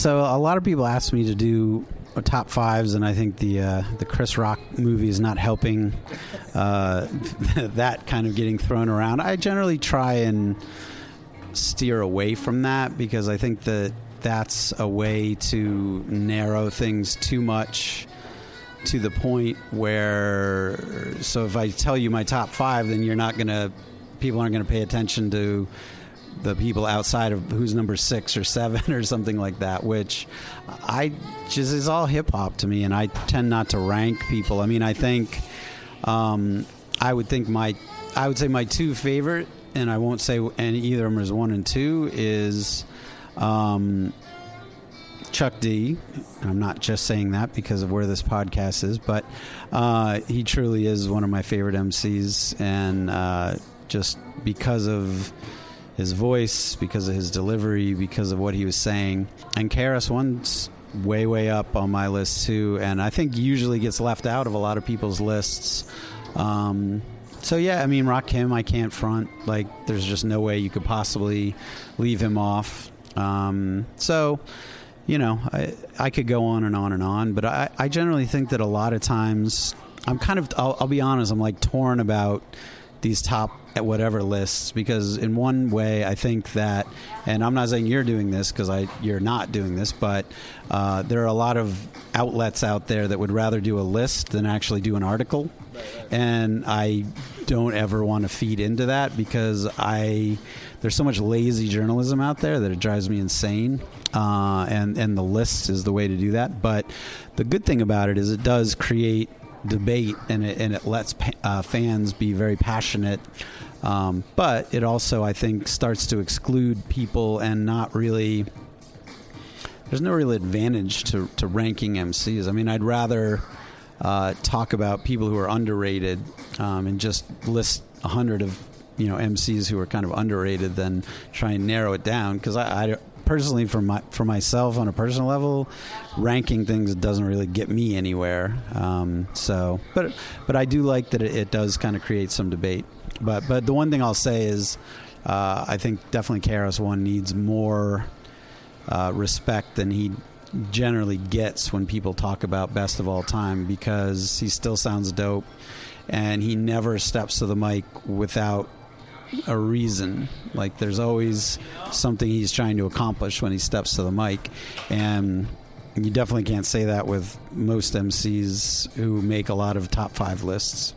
So a lot of people ask me to do top fives, and I think the Chris Rock movie is not helping that kind of getting thrown around. I generally try and steer away from that because I think that that's a way to narrow things too much to the point where, so if I tell you my top five, then people aren't going to pay attention to the people outside of who's number 6 or 7 or something like that, which is all hip hop to me, and I tend not to rank people. I mean, I think I would say my two favorite, and I won't say any either of them is 1 and 2, is Chuck D. I'm not just saying that because of where this podcast is, but he truly is one of my favorite MCs, and just because of his voice, because of his delivery, because of what he was saying. And KRS-One's way up on my list too, and I think usually gets left out of a lot of people's lists. So yeah, I mean, Rakim, I can't front. Like, there's just no way you could possibly leave him off. So, you know, I could go on and on and on, but I generally think that a lot of times I'm kind of, I'll be honest, I'm like torn about these top at whatever lists, because in one way I think that, and I'm not saying you're doing this because you're not doing this, but there are a lot of outlets out there that would rather do a list than actually do an article. And I don't ever want to feed into that because there's so much lazy journalism out there that it drives me insane. And the list is the way to do that. But the good thing about it is it does create debate, and it lets fans be very passionate. But it also, I think, starts to exclude people, and not really. There's no real advantage to ranking MCs. I mean, I'd rather talk about people who are underrated and just list 100 of MCs who are kind of underrated than try and narrow it down, because I personally, for myself on a personal level, ranking things doesn't really get me anywhere. But I do like that it does kind of create some debate. But the one thing I'll say is I think definitely KRS-One needs more respect than he generally gets when people talk about best of all time, because he still sounds dope, and he never steps to the mic without a reason. Like, there's always something he's trying to accomplish when he steps to the mic, and you definitely can't say that with most MCs who make a lot of top 5 lists.